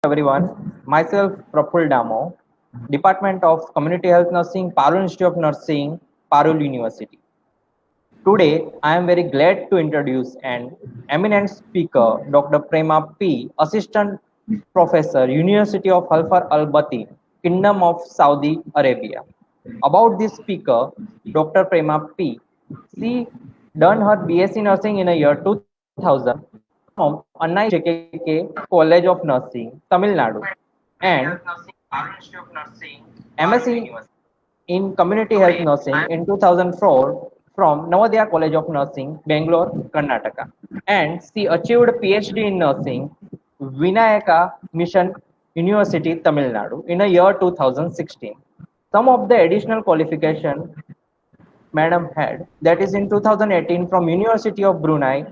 everyone. Myself, Praful Damo, Department of Community Health Nursing, Parul Institute of Nursing, Parul University. Today, I am very glad to introduce an eminent speaker, Dr. Prema P., Assistant Professor, University of Halfar Al Batin, Kingdom of Saudi Arabia. About this speaker, Dr. Prema P. She done her BSc Nursing in the year 2000 from Anna JKK College of Nursing, Tamil Nadu, and MSc in Community Health Nursing in 2004 from Navodaya College of Nursing, Bangalore, Karnataka. And she achieved PhD in Nursing, Vinayaka Mission University, Tamil Nadu in the year 2016. Some of the additional qualification Madam had, that is in 2018 from University of Brunei,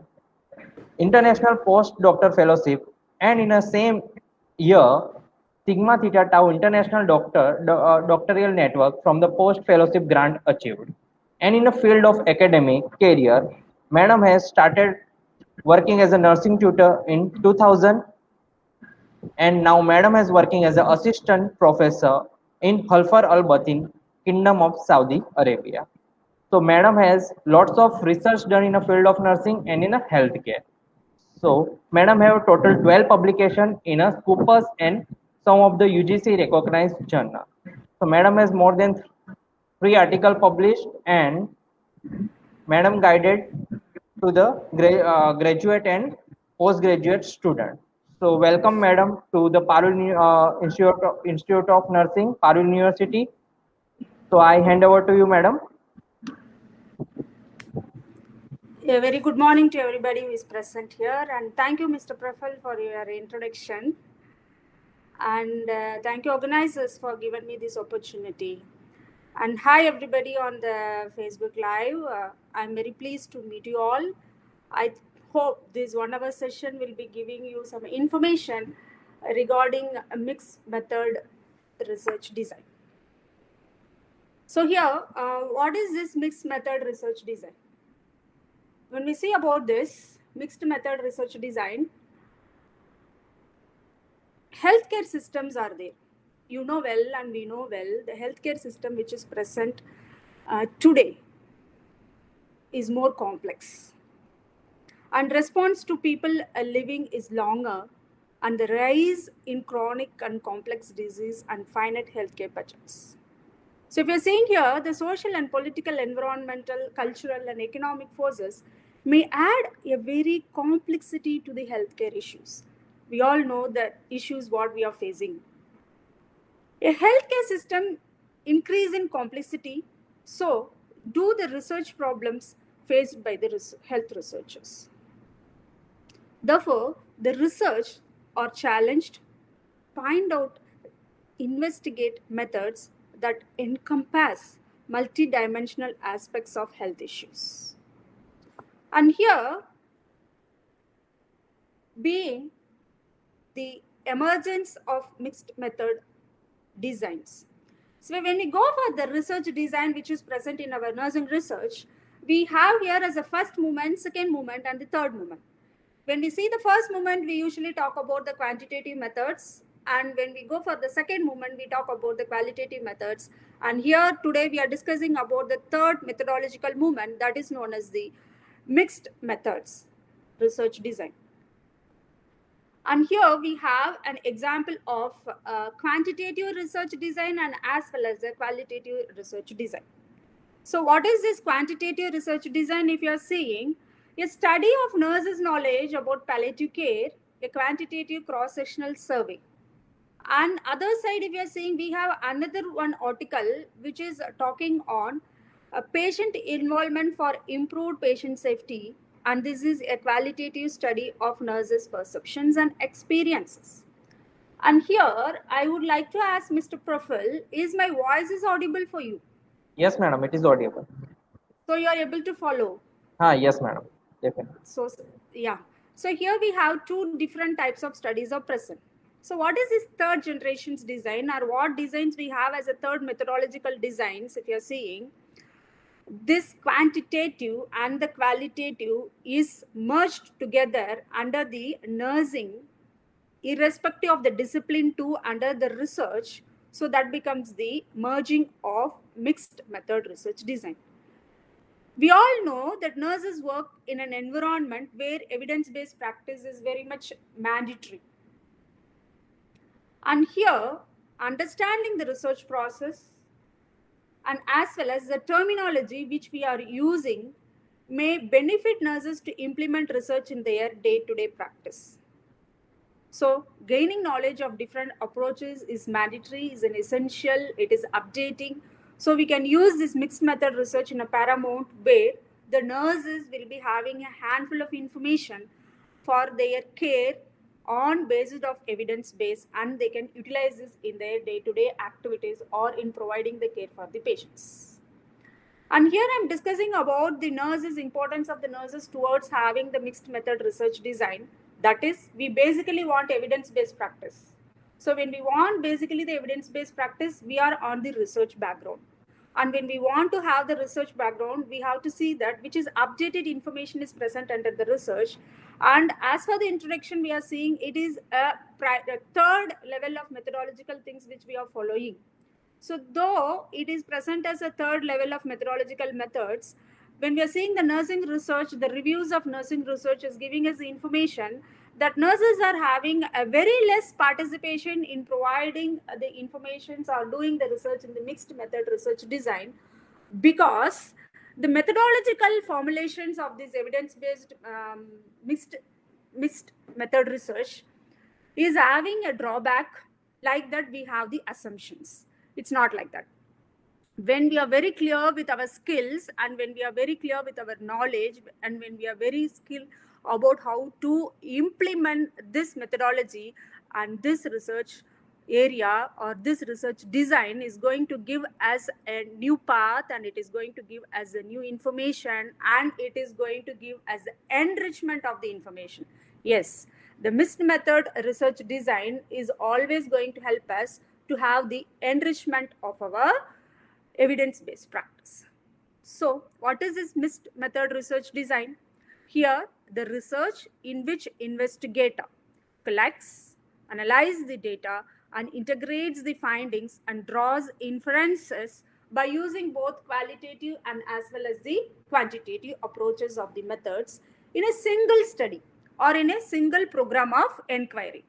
International Postdoctor Fellowship, and in the same year, Sigma Theta Tau International Doctoral Network from the Post Fellowship Grant achieved. And in the field of academic career, Madam has started working as a nursing tutor in 2000, and now Madam is working as an assistant professor in Khalfar Al Batin, Kingdom of Saudi Arabia. So Madam has lots of research done in the field of nursing and in a healthcare. So, Madam have total 12 publication in a Scopus and some of the UGC recognized journal. So, Madam has more than 3 articles published and Madam guided to the graduate and postgraduate student. So, welcome Madam to the Parul Institute of Nursing, Parul University. So, I hand over to you, Madam. A very good morning to everybody who is present here, and thank you, Mr. Praful, for your introduction. And thank you, organizers, for giving me this opportunity. And hi, everybody on the Facebook Live. I'm very pleased to meet you all. I hope this 1 hour session will be giving you some information regarding a mixed method research design. So here, what is this mixed method research design? When we see about this mixed method research design, healthcare systems are there. You know well, and we know well, the healthcare system which is present today is more complex. And response to people living is longer, and the rise in chronic and complex disease and finite healthcare budgets. So if you're seeing here, the social and political, environmental, cultural, and economic forces may add a very complexity to the healthcare issues. We all know the issues what we are facing. A healthcare system increase in complexity, so do the research problems faced by the health researchers. Therefore, the research are challenged, find out, investigate methods that encompass multidimensional aspects of health issues. And here, being the emergence of mixed method designs. So when we go for the research design which is present in our nursing research, we have here as a first movement, second movement, and the third movement. When we see the first movement, we usually talk about the quantitative methods, and when we go for the second movement, we talk about the qualitative methods. And here today we are discussing about the third methodological movement, that is known as the mixed methods research design. And here we have an example of quantitative research design and as well as a qualitative research design. So what is this quantitative research design? If you are seeing a study of nurses' knowledge about palliative care, a quantitative cross-sectional survey. And other side, if you are seeing, we have another one article which is talking on patient involvement for improved patient safety, and this is a qualitative study of nurses' perceptions and experiences. And here, I would like to ask Mr. Praful, is my voice is audible for you? Yes, Madam, it is audible. So you are able to follow? Yes, Madam, definitely. So, yeah. So here we have two different types of studies are present. So what is this third generations design, or what designs we have as a third methodological designs? If you're seeing, this quantitative and the qualitative is merged together under the nursing irrespective of the discipline too under the research. So that becomes the merging of mixed method research design. We all know that nurses work in an environment where evidence-based practice is very much mandatory. And here, understanding the research process and as well as the terminology which we are using may benefit nurses to implement research in their day-to-day practice. So gaining knowledge of different approaches is mandatory, is an essential, it is updating. So we can use this mixed method research in a paramount where the nurses will be having a handful of information for their care on basis of evidence base, and they can utilize this in their day-to-day activities or in providing the care for the patients. And here I'm discussing about the nurses, importance of the nurses towards having the mixed method research design. That is, we basically want evidence-based practice. So when we want basically the evidence-based practice, we are on the research background. And when we want to have the research background, we have to see that which is updated information is present under the research. And as for the introduction, we are seeing it is a third level of methodological things which we are following. So though it is present as a third level of methodological methods, when we are seeing the nursing research, the reviews of nursing research is giving us the information that nurses are having a very less participation in providing the informations or doing the research in the mixed method research design, because the methodological formulations of this evidence-based mixed method research is having a drawback, like that we have the assumptions. It's not like that. When we are very clear with our skills and when we are very clear with our knowledge and when we are very skilled about how to implement this methodology, and this research area or this research design is going to give us a new path, and it is going to give us a new information, and it is going to give us enrichment of the information. Yes, the mixed method research design is always going to help us to have the enrichment of our evidence-based practice. So what is this mixed method research design? Here, the research in which investigator collects, analyzes the data, and integrates the findings and draws inferences by using both qualitative and as well as the quantitative approaches of the methods in a single study or in a single program of inquiry.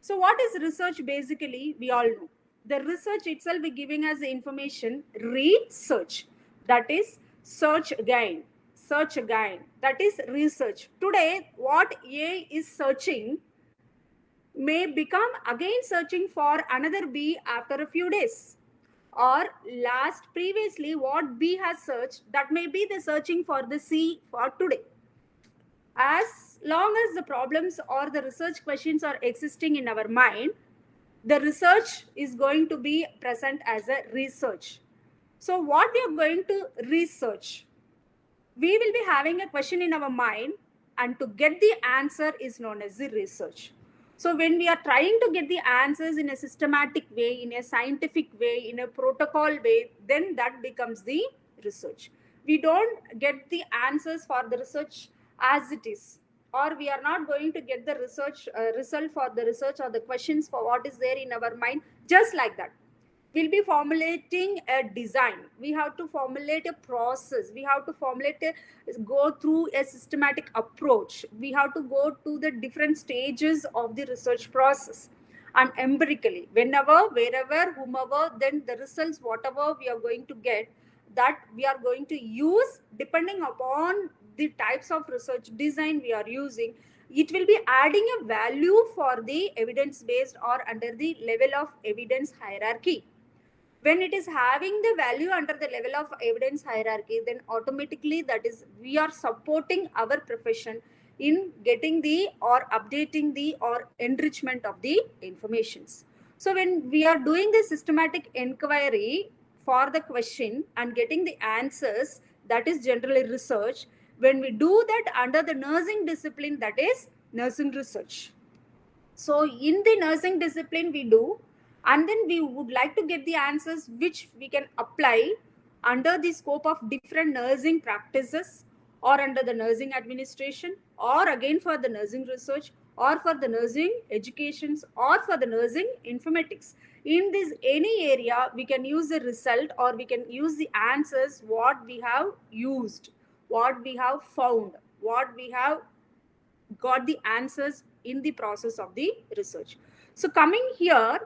So what is research basically? We all know. The research itself is giving us the information, research. That is search again, that is research. Today, what A is searching may become again searching for another B after a few days. Or previously what B has searched, that may be the searching for the C for today. As long as the problems or the research questions are existing in our mind, the research is going to be present as a research. So what we are going to research? We will be having a question in our mind, and to get the answer is known as the research. So when we are trying to get the answers in a systematic way, in a scientific way, in a protocol way, then that becomes the research. We don't get the answers for the research as it is, or we are not going to get the research result for the research or the questions for what is there in our mind just like that. We'll be formulating a design. We have to formulate a process. We have to go through a systematic approach. We have to go to the different stages of the research process. And empirically, whenever, wherever, whomever, then the results, whatever we are going to get, that we are going to use depending upon the types of research design we are using. It will be adding a value for the evidence-based or under the level of evidence hierarchy. When it is having the value under the level of evidence hierarchy, then automatically that is we are supporting our profession in getting the or updating the or enrichment of the informations. So when we are doing the systematic inquiry for the question and getting the answers, that is generally research. When we do that under the nursing discipline, that is nursing research. So in the nursing discipline we do, and then we would like to get the answers which we can apply under the scope of different nursing practices or under the nursing administration or again for the nursing research or for the nursing educations or for the nursing informatics. In this any area, we can use the result or we can use the answers what we have used, what we have found, what we have got the answers in the process of the research. So coming here,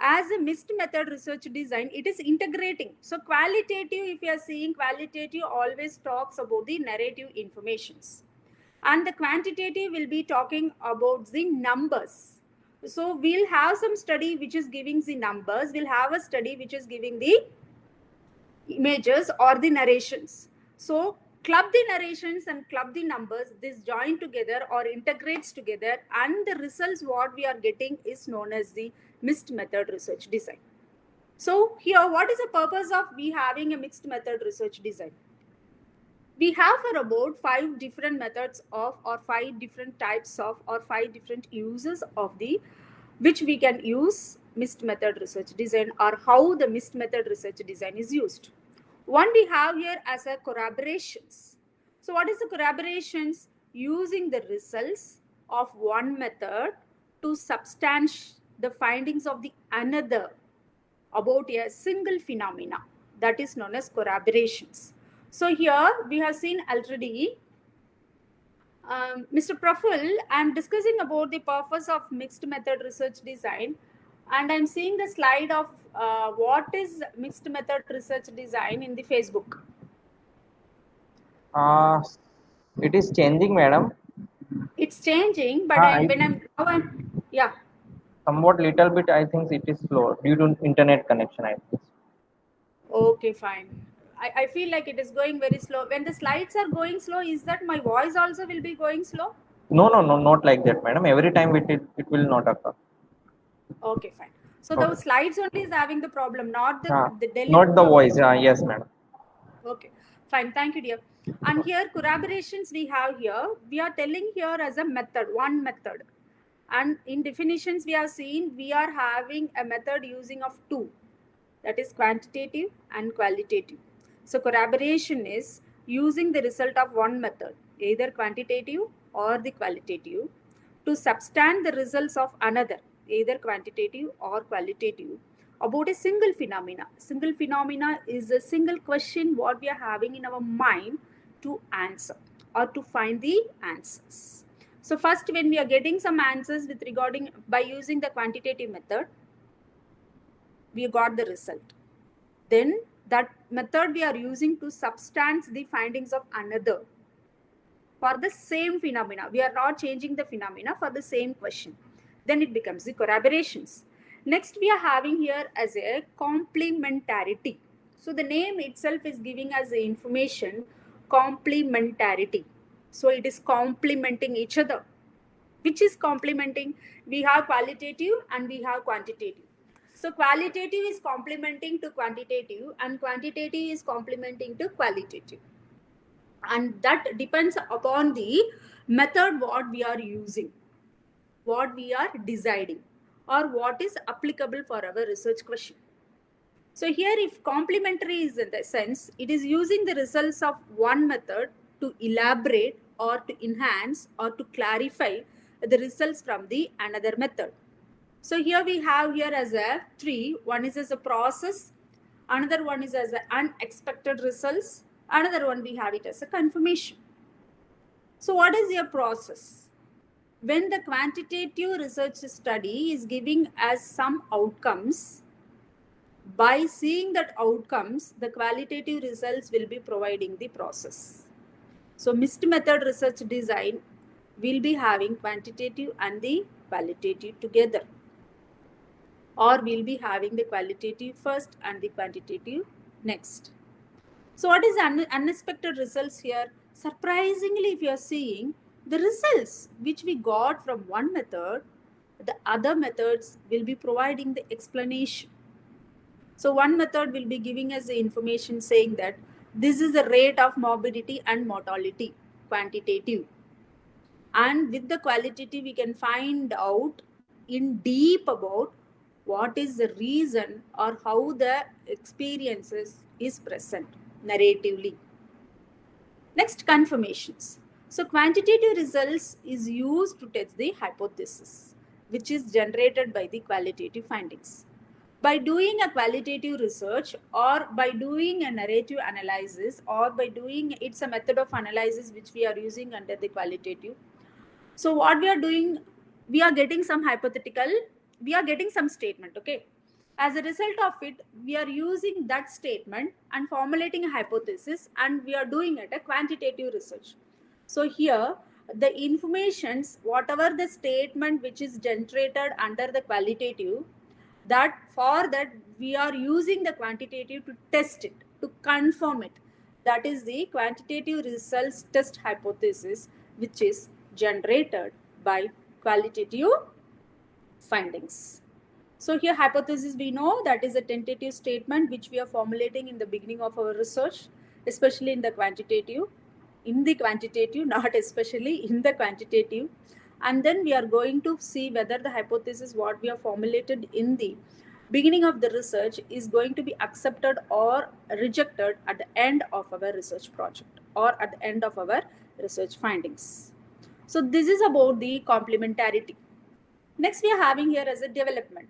as a mixed method research design, it is integrating. So qualitative, if you are seeing qualitative, always talks about the narrative informations, and the quantitative will be talking about the numbers. So we'll have some study which is giving the numbers, we'll have a study which is giving the images or the narrations. So club the narrations and club the numbers, this join together or integrates together, and the results what we are getting is known as the mixed method research design. So here, what is the purpose of we having a mixed method research design? We have for about 5 different methods of, or 5 different types of, or 5 different uses of the, which we can use mixed method research design, or how the mixed method research design is used. One we have here as a collaborations. So what is the collaborations? Using the results of one method to substantiate the findings of the another about a single phenomena, that is known as collaborations. So here we have seen already, Mr. Praful, I'm discussing about the purpose of mixed method research design, and I'm seeing the slide of what is mixed method research design in the Facebook. It is changing, madam. It's changing, but yeah. Somewhat little bit, I think it is slow due to internet connection, I think. Okay, fine. I feel like it is going very slow. When the slides are going slow, is that my voice also will be going slow? No, not like that, madam. Every time it will not occur. Okay, fine. So Okay. those slides only is having the problem, not the Not the delivery of voice. Yes, madam. Okay, fine. Thank you, dear. And here, collaborations we have here, we are telling here as a method, one method. And in definitions, we have seen we are having a method using of two, that is quantitative and qualitative. So collaboration is using the result of one method, either quantitative or the qualitative, to substantiate the results of another, either quantitative or qualitative, about a single phenomena. Single phenomena is a single question what we are having in our mind to answer or to find the answers. So first, when we are getting some answers with regarding by using the quantitative method, we got the result. Then that method we are using to substantiate the findings of another for the same phenomena. We are not changing the phenomena for the same question. Then it becomes the collaborations. Next, we are having here as a complementarity. So the name itself is giving us the information complementarity. So it is complementing each other. Which is complementing? We have qualitative and we have quantitative. So qualitative is complementing to quantitative and quantitative is complementing to qualitative. And that depends upon the method what we are using, what we are deciding, or what is applicable for our research question. So here, if complementary is in the sense, it is using the results of one method to elaborate or to enhance or to clarify the results from the another method. So here we have here as a three. One is as a process, another one is as an unexpected results, another one we have it as a confirmation. So what is your process? When the quantitative research study is giving us some outcomes, by seeing that outcomes, the qualitative results will be providing the process. So mixed method research design will be having quantitative and the qualitative together, or we'll be having the qualitative first and the quantitative next. So what is unexpected results here? Surprisingly, if you are seeing the results which we got from one method, the other methods will be providing the explanation. So one method will be giving us the information saying that this is the rate of morbidity and mortality, quantitative. And with the qualitative, we can find out in deep about what is the reason or how the experiences is present narratively. Next, confirmations. So quantitative results is used to test the hypothesis, which is generated by the qualitative findings. By doing a qualitative research or by doing a narrative analysis or by doing, it's a method of analysis which we are using under the qualitative. So what we are doing, we are getting some hypothetical, we are getting some statement, okay? As a result of it, we are using that statement and formulating a hypothesis, and we are doing it a quantitative research. So here, the informations, whatever the statement which is generated under the qualitative, that for that we are using the quantitative to test it, to confirm it. That is the quantitative results test hypothesis, which is generated by qualitative findings. So here hypothesis, we know that is a tentative statement which we are formulating in the beginning of our research, especially in the quantitative, not especially in the quantitative. And then we are going to see whether the hypothesis what we are formulated in the beginning of the research is going to be accepted or rejected at the end of our research project or at the end of our research findings. So this is about the complementarity. Next, we are having here as a development.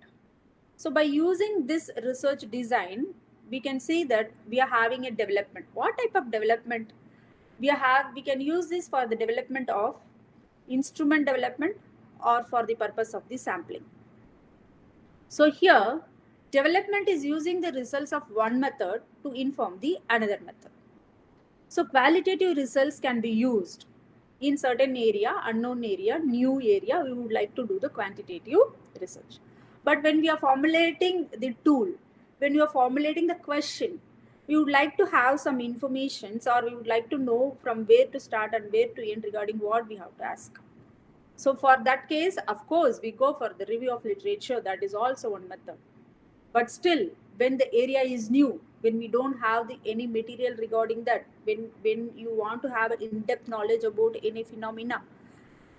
So by using this research design, we can see that we are having a development. What type of development we can use this for the development of instrument development or for the purpose of the sampling. So here, development is using the results of one method to inform the another method. So qualitative results can be used in certain area, unknown area, new area, we would like to do the quantitative research. But when we are formulating the tool, when you are formulating the question, we would like to have some information, or we would like to know from where to start and where to end regarding what we have to ask. So for that case, of course, we go for the review of literature. That is also one method. But still, when the area is new, when we don't have any material regarding that, when you want to have in-depth knowledge about any phenomena,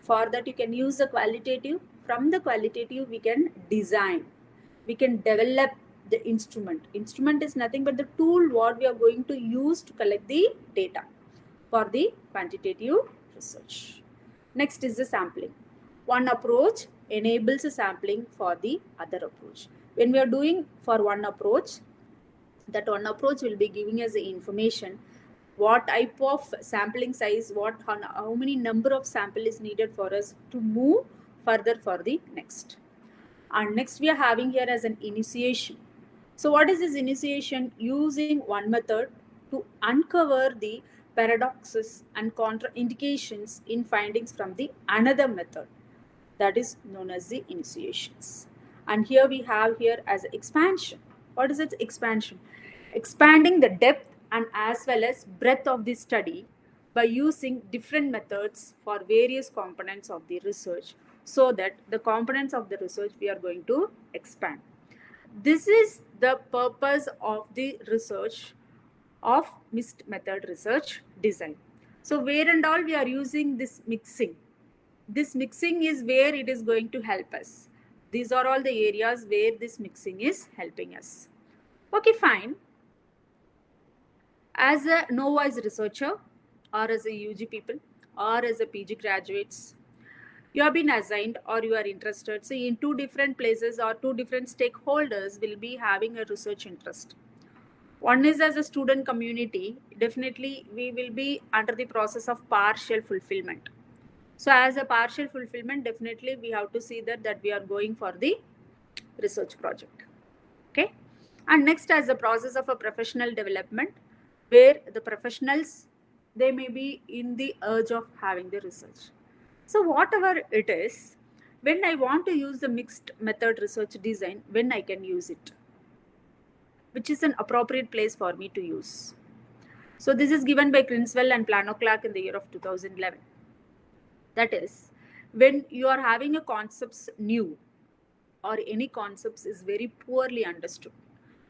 for that you can use the qualitative. From the qualitative, we can design, we can develop the instrument. Instrument is nothing but the tool what we are going to use to collect the data for the quantitative research. Next is the sampling. One approach enables a sampling for the other approach. When we are doing for one approach, that one approach will be giving us the information what type of sampling size, how many number of sample is needed for us to move further for the next. And next we are having here as an initiation. So what is this initiation? Using one method to uncover the paradoxes and contraindications in findings from the another method. That is known as the initiations. And here we have here as expansion. What is its expansion? Expanding the depth and as well as breadth of the study by using different methods for various components of the research, so that the components of the research we are going to expand. This is the purpose of the research of mixed method research design. So where and all we are using this mixing. This mixing is where it is going to help us. These are all the areas where this mixing is helping us. Okay, fine. As a novice researcher or as a UG people or as a PG graduates, you have been assigned or you are interested. See, in two different places or two different stakeholders will be having a research interest. One is as a student community, definitely we will be under the process of partial fulfillment. So as a partial fulfillment, definitely we have to see that we are going for the research project. Okay. And next, as a process of a professional development, where the professionals, they may be in the urge of having the research. So whatever it is, when I want to use the mixed method research design, when I can use it, which is an appropriate place for me to use. So this is given by Criswell and Plano-Clark in the year of 2011. That is, when you are having a concepts new or any concepts is very poorly understood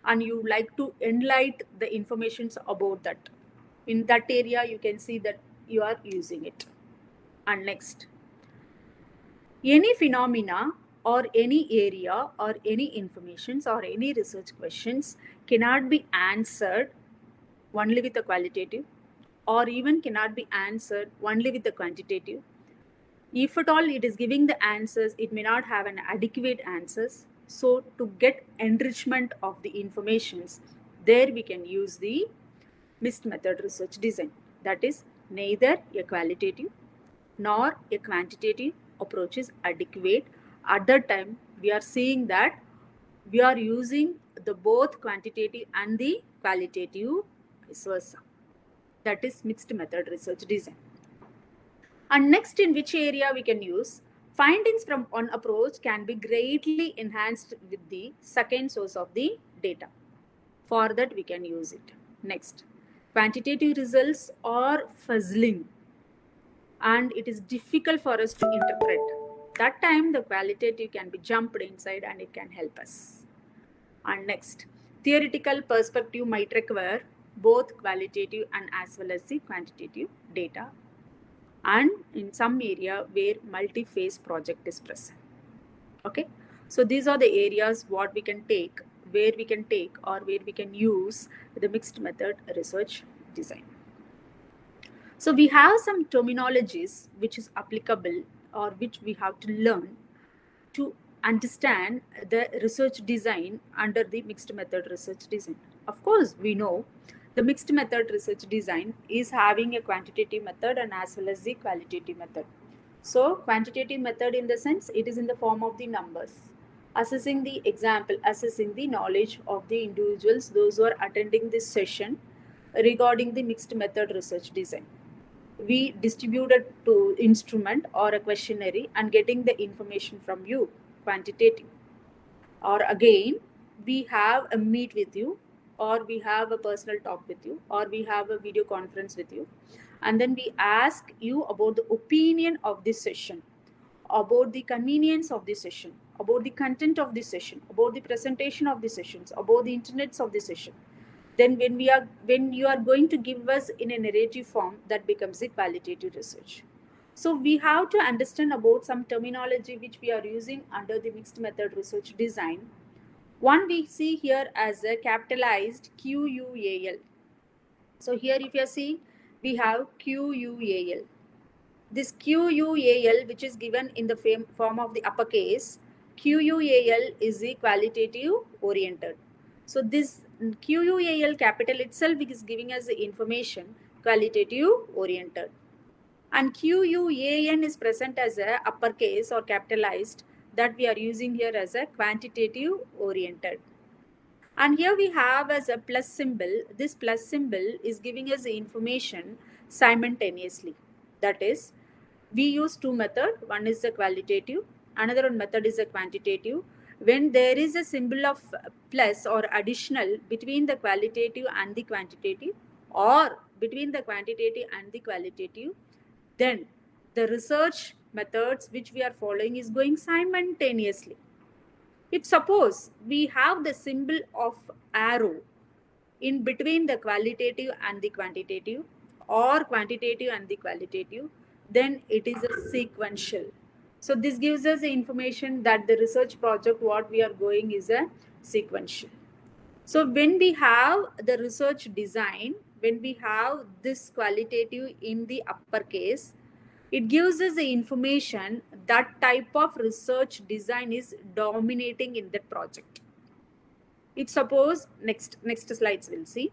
and you like to enlighten the informations about that, in that area you can see that you are using it. And next, any phenomena or any area or any informations or any research questions cannot be answered only with a qualitative. or even cannot be answered only with the quantitative. If at all it is giving the answers, it may not have an adequate answers. So to get enrichment of the informations, there we can use the mixed method research design. That is, neither a qualitative nor a quantitative approach is adequate. At that time, we are seeing that we are using the both quantitative and the qualitative vice versa. That is mixed method research design. And next, in which area we can use, findings from one approach can be greatly enhanced with the second source of the data. For that, we can use it. Next, quantitative results are fuzzling and it is difficult for us to interpret. That time, the qualitative can be jumped inside and it can help us. And next, theoretical perspective might require both qualitative and as well as the quantitative data, and in some area where multi-phase project is present. Okay, so these are the areas what we can take, where we can take or where we can use the mixed method research design. So we have some terminologies which is applicable or which we have to learn to understand the research design under the mixed method research design. Of course, we know the mixed method research design is having a quantitative method and as well as the qualitative method. So quantitative method, in the sense, it is in the form of the numbers, assessing the example, assessing the knowledge of the individuals, those who are attending this session regarding the mixed method research design. We distributed to instrument or a questionnaire and getting the information from you, quantitative. Or again, we have a meet with you, or we have a personal talk with you, or we have a video conference with you, and then we ask you about the opinion of this session, about the convenience of this session, about the content of this session, about the presentation of the sessions, about the internets of the session. Then when you are going to give us in a narrative form, that becomes the qualitative research. So we have to understand about some terminology which we are using under the mixed method research design. One we see here as a capitalized QUAL. So here if you see, we have QUAL. This QUAL, which is given in the form of the uppercase, QUAL is the qualitative oriented. So this QUAL capital itself is giving us the information qualitative oriented. And QUAN is present as a uppercase or capitalized, that we are using here as a quantitative oriented. And here we have as a plus symbol. This plus symbol is giving us the information simultaneously. That is, we use two methods. One is the qualitative, another one method is a quantitative. When there is a symbol of plus or additional between the qualitative and the quantitative, or between the quantitative and the qualitative, then the research methods which we are following is going simultaneously. If suppose we have the symbol of arrow in between the qualitative and the quantitative, or quantitative and the qualitative, then it is a sequential. So this gives us the information that the research project what we are going is a sequential. So when we have the research design, when we have this qualitative in the uppercase, it gives us the information that type of research design is dominating in that project. If suppose, next slides we'll see.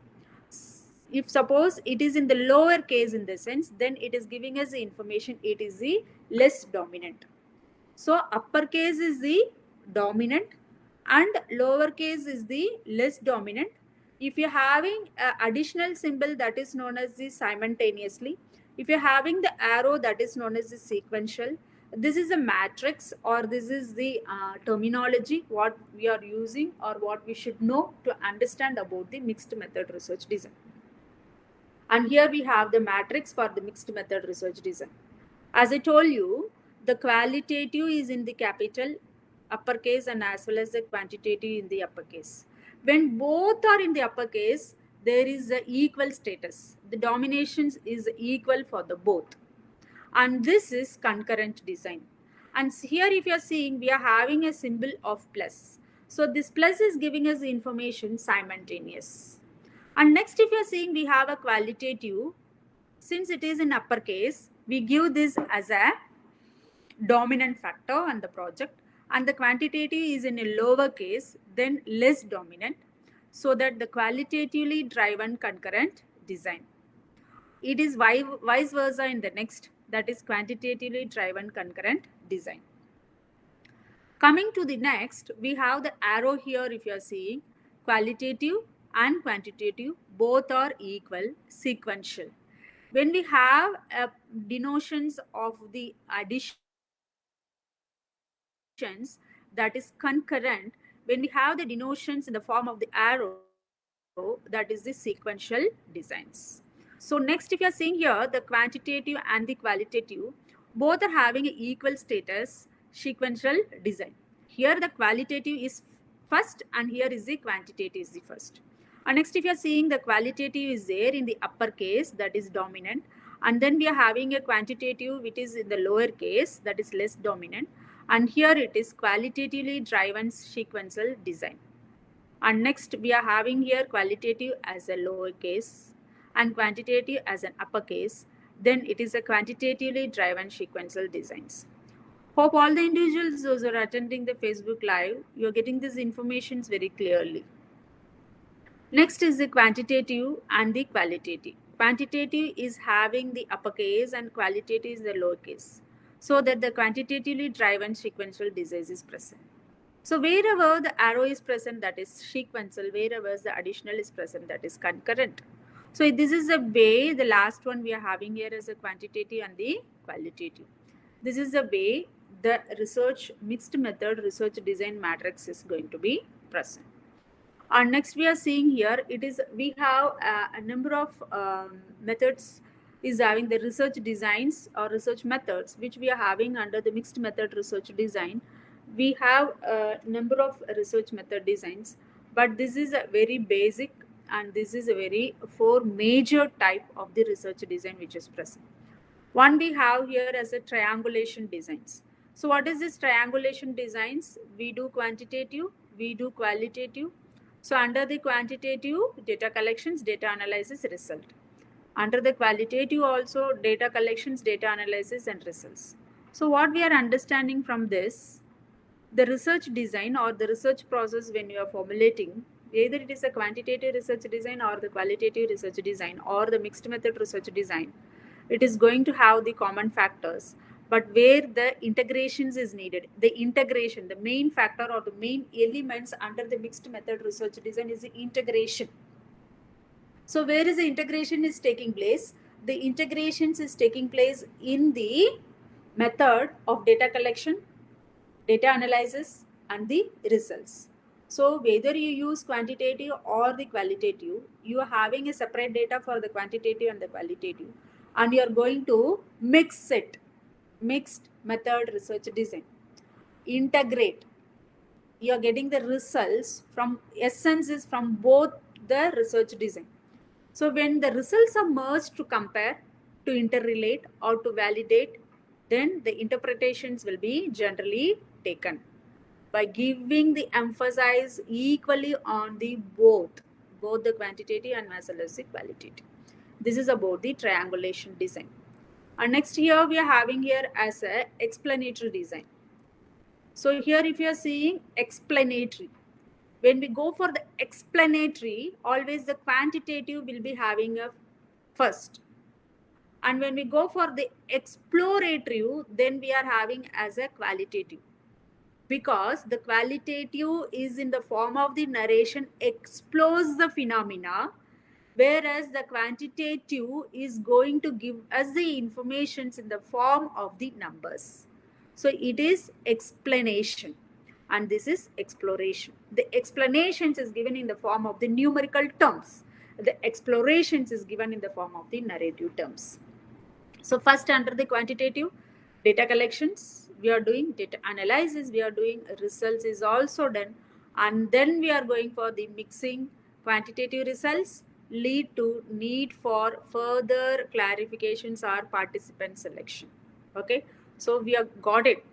If suppose it is in the lower case in the sense, then it is giving us the information it is the less dominant. So uppercase is the dominant and lowercase is the less dominant. If you're having an additional symbol, that is known as the simultaneously. If you're having the arrow, that is known as the sequential. This is a matrix, or this is the terminology what we are using or what we should know to understand about the mixed method research design. And here we have the matrix for the mixed method research design. As I told you, the qualitative is in the capital uppercase and as well as the quantitative in the uppercase. When both are in the uppercase, there is an equal status. The domination is equal for the both. And this is concurrent design. And here if you are seeing, we are having a symbol of plus. So this plus is giving us the information simultaneous. And next if you are seeing, we have a qualitative. since it is in uppercase, we give this as a dominant factor on the project, and the quantitative is in a lower case, then less dominant, so that the qualitatively driven concurrent design. It is vice versa in the next, that is quantitatively driven concurrent design. Coming to the next, we have the arrow here. If you are seeing, qualitative and quantitative both are equal, sequential. When we have denotions of the additions, that is concurrent, when we have the denotions in the form of the arrow, that is the sequential designs. So next, if you are seeing here, the quantitative and the qualitative both are having an equal status, sequential design. Here the qualitative is first and here is the quantitative is the first. And next, if you are seeing, the qualitative is there in the upper case, that is dominant, and then we are having a quantitative which is in the lower case, that is less dominant, and here it is qualitatively driven sequential design. And next, we are having here qualitative as a lower case and quantitative as an upper case, then it is a quantitatively driven sequential designs. Hope all the individuals those who are attending the Facebook Live, you are getting these informations very clearly. Next is the quantitative and the qualitative. Quantitative is having the uppercase and qualitative is the lowercase, so that the quantitatively driven sequential disease is present. So wherever the arrow is present, that is sequential, wherever the additional is present, that is concurrent. So this is the way, the last one we are having here is the quantitative and the qualitative. This is the way the research mixed method research design matrix is going to be present. And next we are seeing here, it is we have a number of methods is having the research designs or research methods which we are having under the mixed method research design. We have a number of research method designs, but this is a very basic and this is a very four major type of the research design which is present. One we have here as a triangulation designs. So what is this triangulation designs? We do quantitative, we do qualitative. So under the quantitative, data collections, data analysis, result. Under the qualitative also, data collections, data analysis and results. So what we are understanding from this, the research design or the research process when you are formulating, either it is a quantitative research design or the qualitative research design or the mixed method research design, it is going to have the common factors, but where the integrations is needed, the integration, the main factor or the main elements under the mixed method research design is the integration. So where is the integration is taking place? The integrations is taking place in the method of data collection, data analysis and the results. So whether you use quantitative or the qualitative, you are having a separate data for the quantitative and the qualitative, and you are going to mix it, mixed method research design, integrate. You are getting the results from essences from both the research design. So when the results are merged to compare, to interrelate or to validate, then the interpretations will be generally taken by giving the emphasis equally on the both the quantitative and as well as the qualitative. This is about the triangulation design. And next here we are having here as a explanatory design. So here if you are seeing explanatory, when we go for the explanatory, always the quantitative will be having a first. And when we go for the exploratory, then we are having as a qualitative. Because the qualitative is in the form of the narration explores the phenomena, whereas the quantitative is going to give us the informations in the form of the numbers. So it is explanation and this is exploration. The explanations is given in the form of the numerical terms. The explorations is given in the form of the narrative terms. So first under the quantitative, data collections, we are doing data analysis, we are doing results is also done. And then we are going for the mixing. Quantitative results lead to need for further clarifications or participant selection. Okay, so we have got it.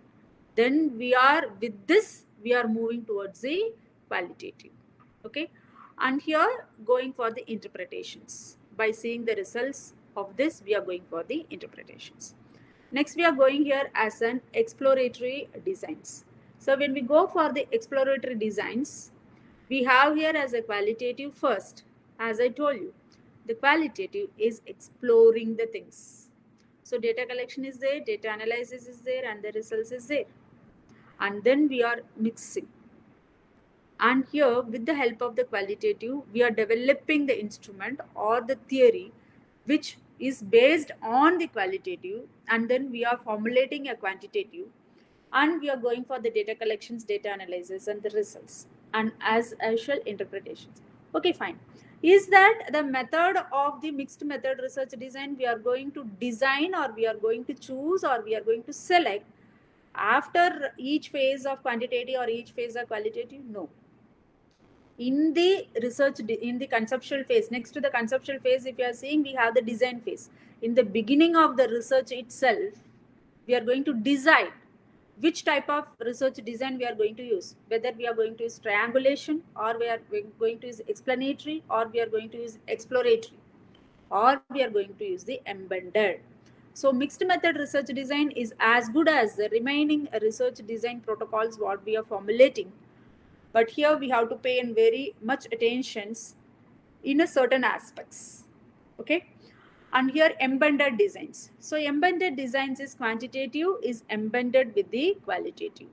Then we are with this, we are moving towards the qualitative. Okay, and here going for the interpretations by seeing the results, of this, we are going for the interpretations. Next, we are going here as an exploratory designs. So when we go for the exploratory designs, we have here as a qualitative first, as I told you, the qualitative is exploring the things. So data collection is there, data analysis is there, and the results is there. And then we are mixing. And here, with the help of the qualitative, we are developing the instrument or the theory which is based on the qualitative, and then we are formulating a quantitative, and we are going for the data collections, data analysis, and the results, and as usual, interpretations. Okay, fine. Is that the method of the mixed method research design we are going to design, or we are going to choose, or we are going to select after each phase of quantitative or each phase of qualitative? No. In the research, in the conceptual phase, next to the conceptual phase, if you are seeing, we have the design phase. In the beginning of the research itself, we are going to decide which type of research design we are going to use, whether we are going to use triangulation, or we are going to use explanatory, or we are going to use exploratory, or we are going to use the embedded. So mixed method research design is as good as the remaining research design protocols what we are formulating, but here we have to pay in very much attentions in a certain aspects. Okay, and here embedded designs. So embedded designs is quantitative is embedded with the qualitative,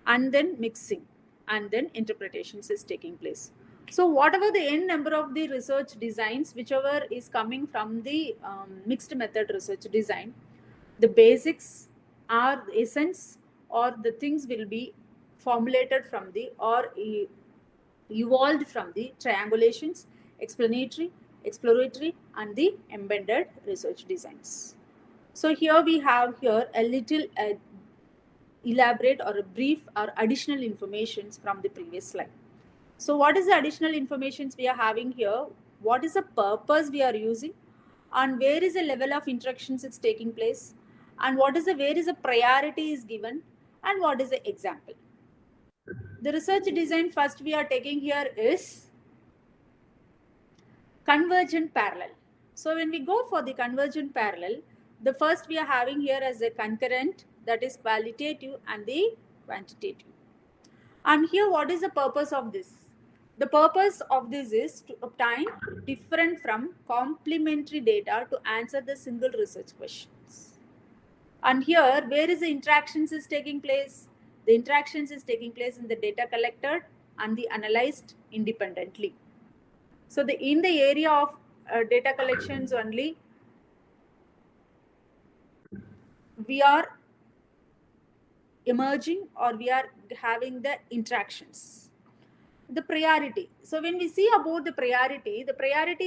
and then mixing, and then interpretations is taking place. So whatever the n number of the research designs, whichever is coming from the mixed method research design, the basics are the essence, or the things will be formulated from the, or evolved from the triangulations, explanatory, exploratory, and the embedded research designs. So here we have here a little elaborate or a brief or additional informations from the previous slide. So what is the additional informations we are having here? What is the purpose we are using, and where is the level of interactions it's taking place, and what is the, where is the priority is given, and what is the example. The research design first we are taking here is convergent parallel. So when we go for the convergent parallel, the first we are having here as a concurrent, that is qualitative and the quantitative. And here what is the purpose of this? The purpose of this is to obtain different from complementary data to answer the single research questions. And here, where is the interactions is taking place? The interactions is taking place in the data collected and the analyzed independently. So in the area of data collections only, we are emerging, or we are having the interactions. The priority. So when we see about the priority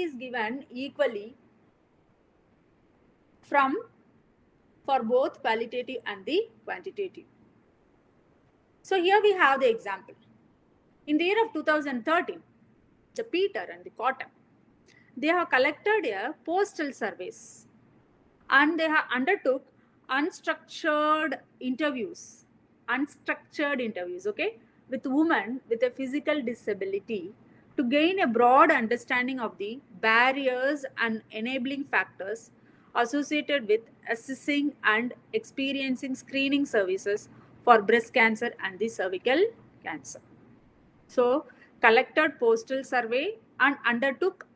is given equally for both qualitative and the quantitative. So here we have the example. In the year of 2013, the Peter and the Cotton, they have collected a postal surveys, and they have undertook unstructured interviews, okay, with women with a physical disability to gain a broad understanding of the barriers and enabling factors associated with assessing and experiencing screening services for breast cancer and the cervical cancer. So collected postal survey and undertook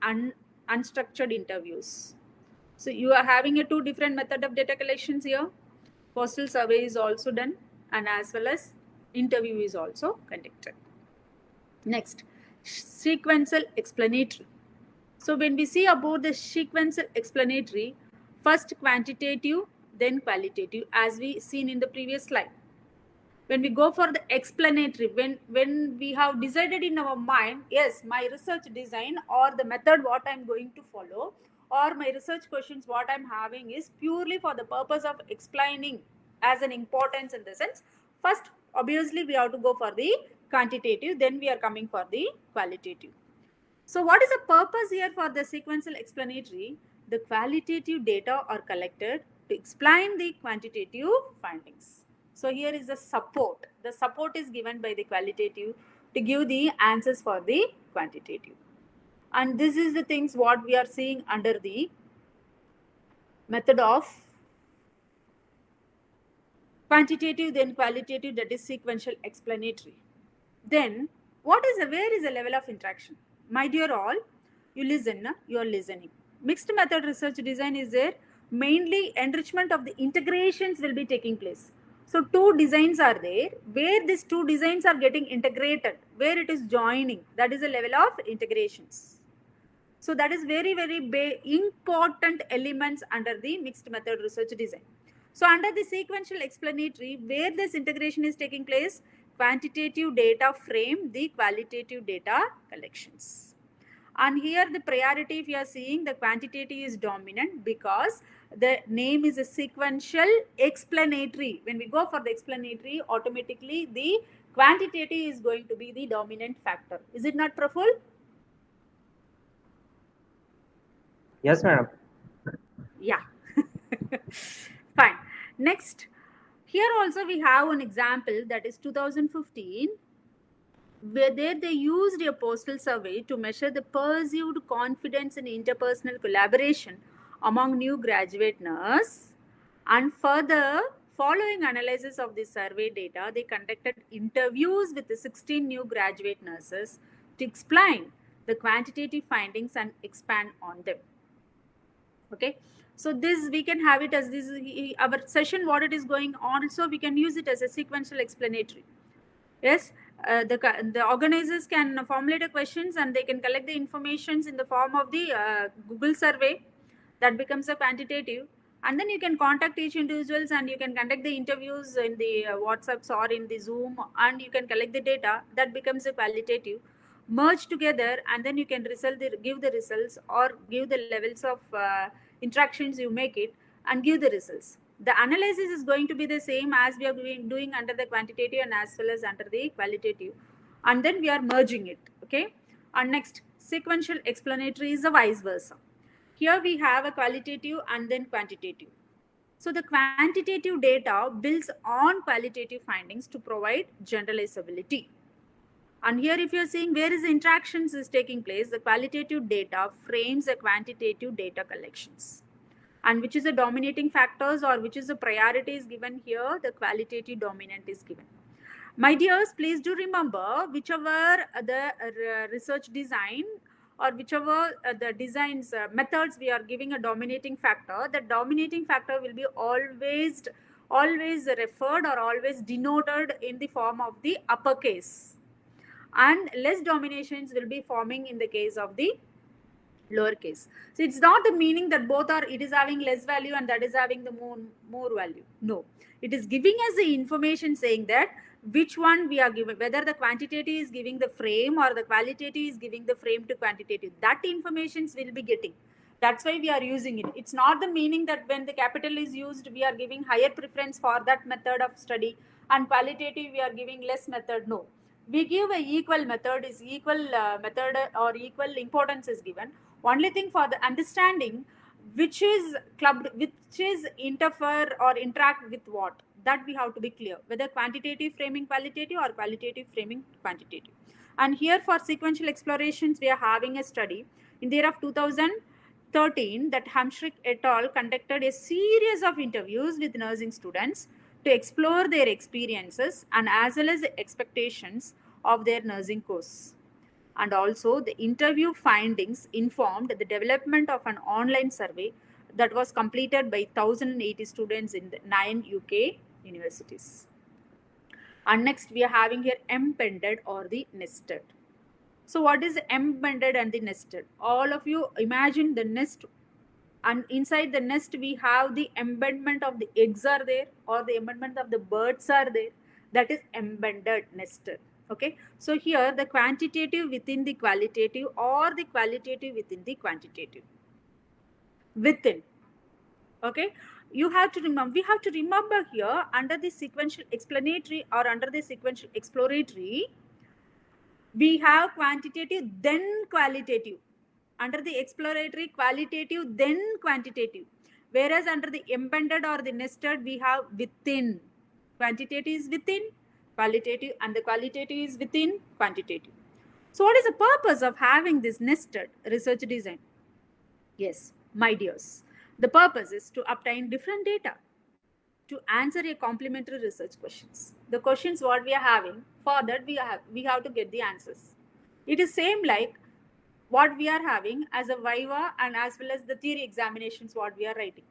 unstructured interviews. So you are having a two different method of data collections here. Postal survey is also done, and as well as interview is also conducted. Next, sequential explanatory. So when we see about the sequential explanatory, first quantitative, then qualitative, as we seen in the previous slide. When we go for the explanatory, when we have decided in our mind, yes, my research design or the method what I'm going to follow, or my research questions what I'm having is purely for the purpose of explaining as an importance in the sense, first obviously we have to go for the quantitative, then we are coming for the qualitative. So what is the purpose here for the sequential explanatory? The qualitative data are collected to explain the quantitative findings. So here is the support. The support is given by the qualitative to give the answers for the quantitative. And this is the things what we are seeing under the method of quantitative, then qualitative, that is sequential explanatory. Then where is the level of interaction? My dear all, you listen, you are listening. Mixed method research design is there. Mainly enrichment of the integrations will be taking place. So two designs are there, where these two designs are getting integrated, where it is joining, that is the level of integrations. So that is very, very important elements under the mixed method research design. So under the sequential explanatory, where this integration is taking place, quantitative data frame the qualitative data collections. And here the priority, if you are seeing, the quantitative is dominant because the name is a sequential explanatory. When we go for the explanatory, automatically the quantitative is going to be the dominant factor. Is it not, Praful? Yes, madam. Yeah. Fine. Next, here also we have an example, that is 2015, where they used a postal survey to measure the perceived confidence in interpersonal collaboration among new graduate nurses. And further, following analysis of the survey data, they conducted interviews with the 16 new graduate nurses to explain the quantitative findings and expand on them. Okay, so this we can have it as this our session, what it is going on, so we can use it as a sequential explanatory. Yes, the organizers can formulate the questions and they can collect the informations in the form of the Google survey. That becomes a quantitative, and then you can contact each individuals and you can conduct the interviews in the WhatsApps or in the Zoom, and you can collect the data. That becomes a qualitative. Merge together, and then you can give the results or give the levels of interactions you make it and give the results. The analysis is going to be the same as we are doing under the quantitative and as well as under the qualitative, and then we are merging it. Okay, and next, sequential explanatory is the vice versa. Here we have a qualitative and then quantitative. So the quantitative data builds on qualitative findings to provide generalizability. And here if you are seeing where is the interactions is taking place, the qualitative data frames the quantitative data collections. And which is the dominating factors or which is the priority is given here, the qualitative dominant is given. My dears, please do remember, whichever the research design or whichever the designs methods we are giving a dominating factor, the dominating factor will be always referred or always denoted in the form of the uppercase, and less dominations will be forming in the case of the lowercase. So it's not the meaning that both are, it is having less value and that is having the more value. No, it is giving us the information saying that which one we are giving, whether the quantitative is giving the frame or the qualitative is giving the frame to quantitative. That informations will be getting. That's why we are using it. It's not the meaning that when the capital is used, we are giving higher preference for that method of study, and qualitative we are giving less method. No, we give a equal method, is equal method or equal importance is given. Only thing for the understanding which is clubbed, which is interfere or interact with what, that we have to be clear, whether quantitative framing qualitative or qualitative framing quantitative. And here for sequential explorations, we are having a study in the year of 2013 that Hamshrik et al. Conducted a series of interviews with nursing students to explore their experiences and as well as the expectations of their nursing course. And also the interview findings informed the development of an online survey that was completed by 1080 students in the 9 UK universities. And next we are having here embedded or the nested. So what is embedded and the nested? All of you imagine the nest, and inside the nest we have the embedment of the eggs are there or the embedment of the birds are there. That is embedded, nested. Okay, so here the quantitative within the qualitative or the qualitative within the quantitative within. Okay, you have to remember, we have to remember here under the sequential explanatory or under the sequential exploratory, we have quantitative then qualitative. Under the exploratory, qualitative then quantitative, whereas under the embedded or the nested we have within. Quantitative is within qualitative and the qualitative is within quantitative. So what is the purpose of having this nested research design? Yes, my dears, The purpose is to obtain different data to answer a complementary research questions. The questions what we are having, for that we have to get the answers. It is same like what we are having as a viva and as well as the theory examinations what we are writing.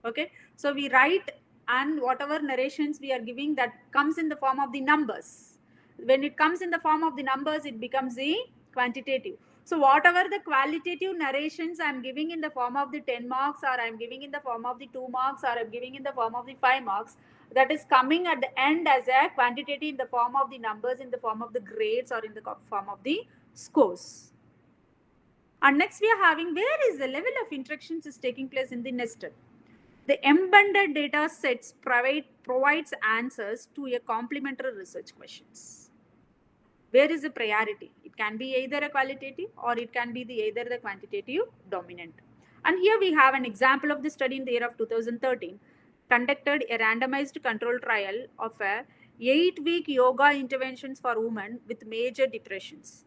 Okay, so we write, and whatever narrations we are giving, that comes in the form of the numbers. When it comes in the form of the numbers, it becomes the quantitative. So whatever the qualitative narrations I'm giving in the form of the 10 marks, or I'm giving in the form of the 2 marks, or I'm giving in the form of the 5 marks, that is coming at the end as a quantitative in the form of the numbers, in the form of the grades, or in the form of the scores. And next we are having, where is the level of interactions is taking place in the nested. The embedded data sets provides answers to a complementary research questions. Where is the priority? It can be either a qualitative or it can be either the quantitative dominant. And here we have an example of the study in the year of 2013, conducted a randomized control trial of a 8-week yoga interventions for women with major depressions.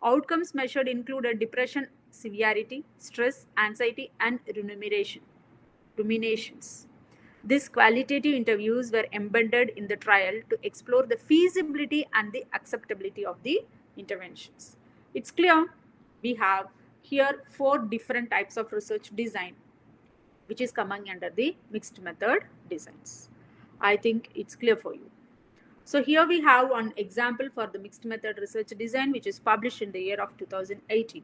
Outcomes measured included depression severity, stress, anxiety, and ruminations. These qualitative interviews were embedded in the trial to explore the feasibility and the acceptability of the interventions. It's clear we have here 4 different types of research design, which is coming under the mixed method designs. I think it's clear for you. So here we have one example for the mixed method research design, which is published in the year of 2018.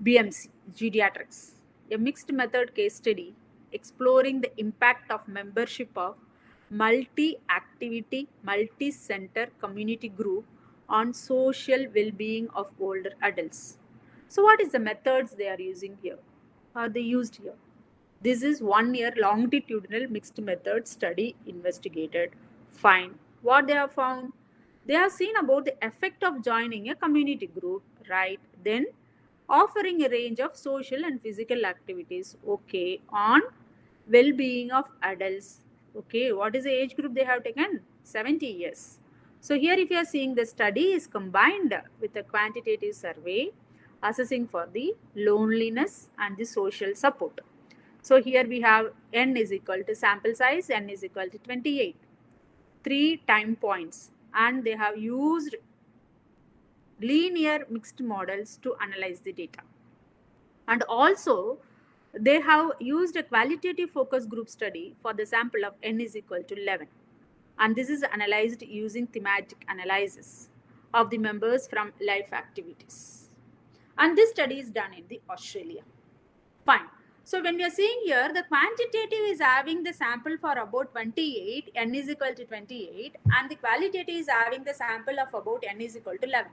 BMC, Geriatrics, a mixed method case study exploring the impact of membership of multi-activity, multi-center community group on social well-being of older adults. So what is the methods they are using here? Are they used here? This is 1-year longitudinal mixed method study investigated. Fine. What they have found? They have seen about the effect of joining a community group, right? Then offering a range of social and physical activities, okay, on well-being of adults. Okay, what is the age group they have taken? 70 years. So here if you are seeing, the study is combined with a quantitative survey assessing for the loneliness and the social support. So here we have n is equal to sample size, n is equal to 28, 3 time points, and they have used linear mixed models to analyze the data. And also they have used a qualitative focus group study for the sample of n is equal to 11. And this is analyzed using thematic analysis of the members from life activities. And this study is done in the Australia. Fine. So when we are seeing here, the quantitative is having the sample for about 28, n is equal to 28, and the qualitative is having the sample of about n is equal to 11.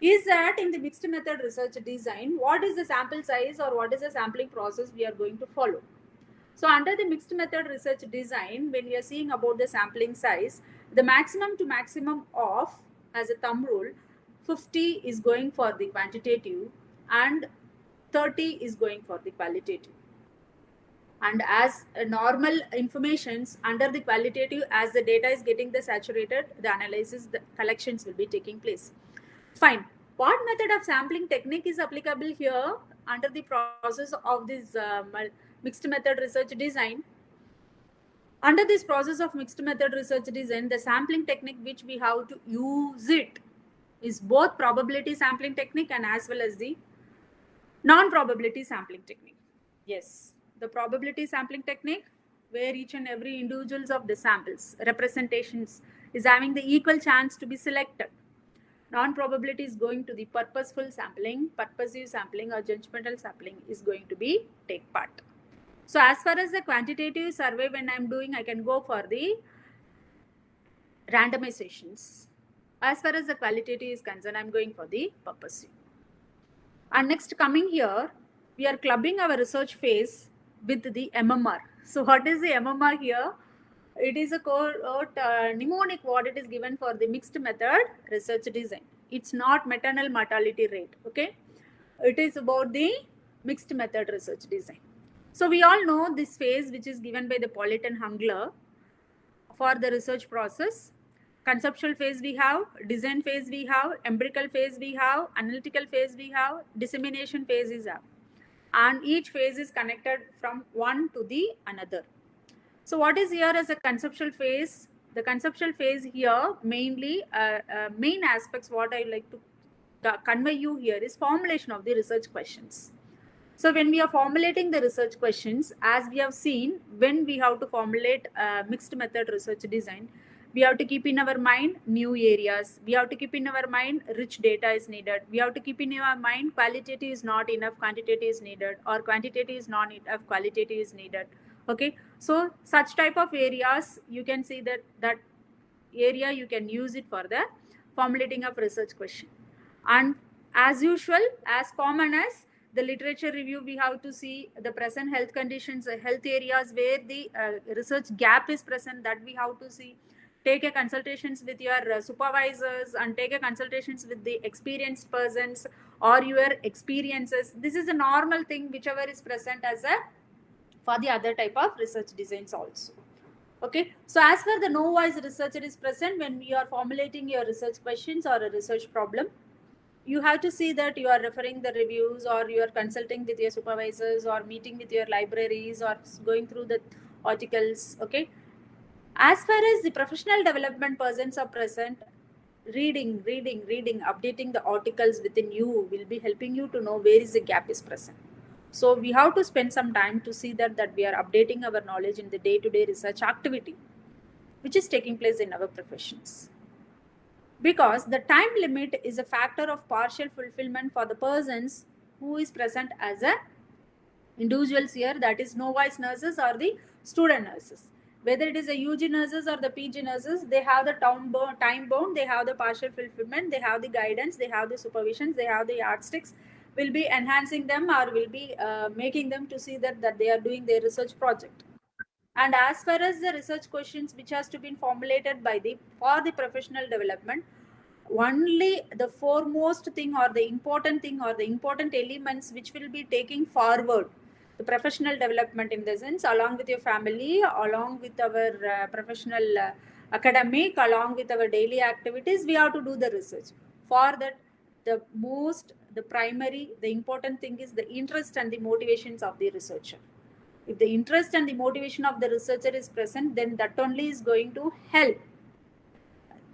Is that in the mixed method research design, what is the sample size or what is the sampling process we are going to follow? So under the mixed method research design, when we are seeing about the sampling size, the maximum to maximum of, as a thumb rule, 50 is going for the quantitative and 30 is going for the qualitative. And as normal informations under the qualitative, as the data is getting the saturated, the analysis, the collections will be taking place. Fine. What method of sampling technique is applicable here under the process of this mixed method research design? Under this process of mixed method research design, the sampling technique which we have to use it is both probability sampling technique and as well as the non-probability sampling technique. Yes, the probability sampling technique, where each and every individuals of the samples representations is having the equal chance to be selected. Non-probability is going to the purposeful sampling, purposive sampling or judgmental sampling is going to be take part. So as far as the quantitative survey when I'm doing, I can go for the randomizations. As far as the qualitative is concerned, I'm going for the purposive. And next coming here, we are clubbing our research phase with the MMR. So what is the MMR here? It is a mnemonic what it is given for the mixed method research design. It's not maternal mortality rate, okay? It is about the mixed method research design. So we all know this phase which is given by the Pollitt and Hungler for the research process. Conceptual phase we have, design phase we have, empirical phase we have, analytical phase we have, dissemination phase is have. and each phase is connected from one to the another. So what is here as a conceptual phase? The conceptual phase here, mainly main aspects what I like to convey you here is formulation of the research questions. So when we are formulating the research questions, as we have seen, when we have to formulate mixed method research design, we have to keep in our mind new areas. We have to keep in our mind rich data is needed. We have to keep in our mind qualitative is not enough, quantitative is needed, or quantitative is not enough, qualitative is needed. Okay, so such type of areas you can see that area you can use it for the formulating of research question. And as usual, as common as the literature review, we have to see the present health conditions, health areas where the research gap is present, that we have to see. Take a consultations with your supervisors and take a consultations with the experienced persons or your experiences. This is a normal thing whichever is present as a for the other type of research designs also. Okay, so as far the no voice researcher is present when we are formulating your research questions or a research problem, you have to see that you are referring the reviews or you are consulting with your supervisors or meeting with your libraries or going through the articles. Okay, as far as the professional development persons are present, reading, updating the articles within you will be helping you to know where is the gap is present. So we have to spend some time to see that we are updating our knowledge in the day-to-day research activity which is taking place in our professions. Because the time limit is a factor of partial fulfillment for the persons who is present as a individuals here, that is novice nurses or the student nurses. Whether it is a UG nurses or the PG nurses, they have the time bound, they have the partial fulfillment, they have the guidance, they have the supervisions, they have the yardsticks, will be enhancing them or will be making them to see that they are doing their research project. And as far as the research questions which has to be formulated by the for the professional development, only the foremost thing or the important thing or the important elements which will be taking forward the professional development in the sense along with your family, along with our professional academic, along with our daily activities, we have to do the research. For that, the primary, the important thing is the interest and the motivations of the researcher. If the interest and the motivation of the researcher is present, then that only is going to help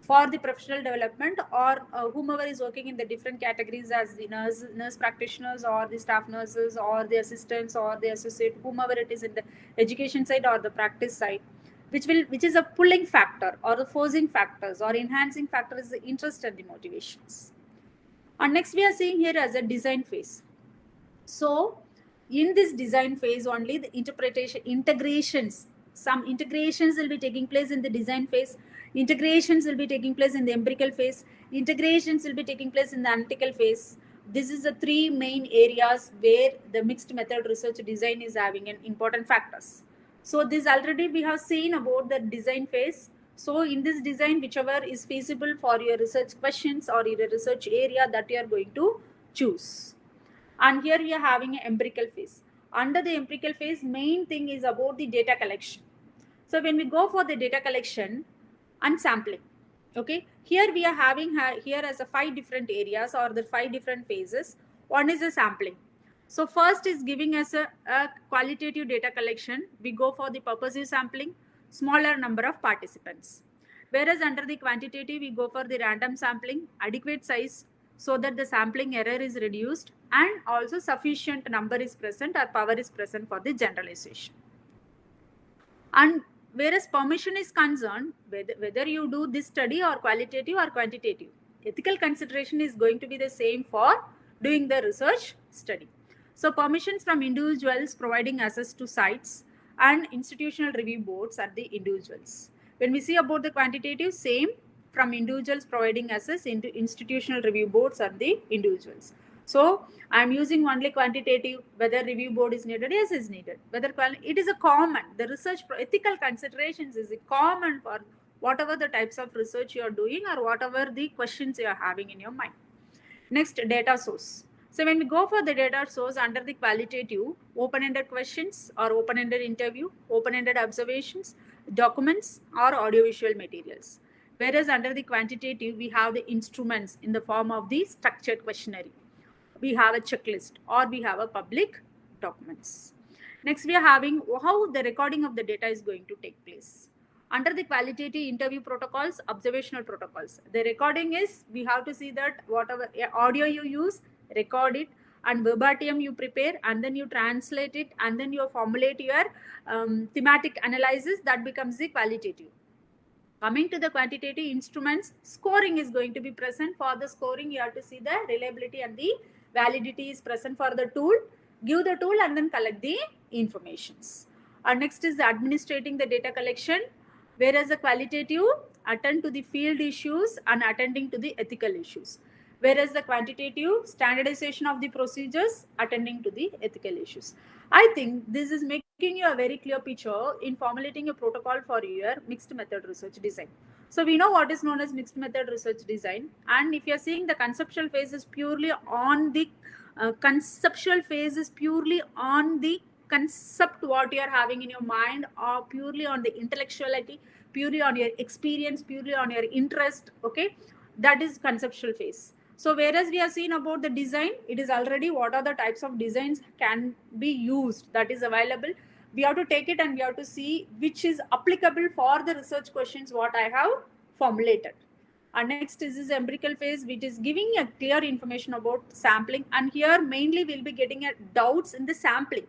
for the professional development or whomever is working in the different categories as the nurse practitioners or the staff nurses or the assistants or the associate, whomever it is in the education side or the practice side, which is a pulling factor or the forcing factors or enhancing factor is the interest and the motivations. And next we are seeing here as a design phase. So in this design phase only the integrations, some integrations will be taking place in the design phase, integrations will be taking place in the empirical phase, integrations will be taking place in the analytical phase. This is the three main areas where the mixed method research design is having an important factors. So this already we have seen about the design phase. So in this design, whichever is feasible for your research questions or your research area that you are going to choose. And here we are having an empirical phase. Under the empirical phase, main thing is about the data collection. So when we go for the data collection and sampling, okay, here we are having here as a 5 different areas or the 5 different phases. One is the sampling. So first is giving us a qualitative data collection. We go for the purposive sampling, smaller number of participants. Whereas under the quantitative, we go for the random sampling, adequate size, so that the sampling error is reduced and also sufficient number is present or power is present for the generalization. And whereas permission is concerned, whether you do this study or qualitative or quantitative, ethical consideration is going to be the same for doing the research study. So permissions from individuals providing access to sites and institutional review boards are the individuals. When we see about the quantitative, same, from individuals providing access into institutional review boards are the individuals. So I am using only quantitative, whether review board is needed, yes, is needed. Whether it is a common, the research ethical considerations is a common for whatever the types of research you are doing or whatever the questions you are having in your mind. Next, data source. So when we go for the data source under the qualitative, open-ended questions or open-ended interview, open-ended observations, documents or audiovisual materials. Whereas under the quantitative, we have the instruments in the form of the structured questionnaire. We have a checklist or we have a public documents. Next, we are having how the recording of the data is going to take place. Under the qualitative interview protocols, observational protocols, the recording is, we have to see that whatever audio you use, record it, and verbatim you prepare, and then you translate it, and then you formulate your thematic analysis. That becomes the qualitative. Coming to the quantitative instruments, scoring is going to be present. For the scoring, you have to see the reliability and the validity is present for the tool. Give the tool and then collect the informations. And next is the administrating the data collection, whereas the qualitative attend to the field issues and attending to the ethical issues, whereas the quantitative standardization of the procedures attending to the ethical issues. I think this is making you a very clear picture in formulating a protocol for your mixed method research design. So we know what is known as mixed method research design, and if you're seeing the conceptual phase is purely on the concept what you are having in your mind, or purely on the intellectuality, purely on your experience, purely on your interest. Okay, that is conceptual phase. So whereas we have seen about the design, it is already what are the types of designs can be used, that is available. We have to take it and we have to see which is applicable for the research questions what I have formulated. And next is this empirical phase, which is giving a clear information about sampling. And here mainly we'll be getting at doubts in the sampling.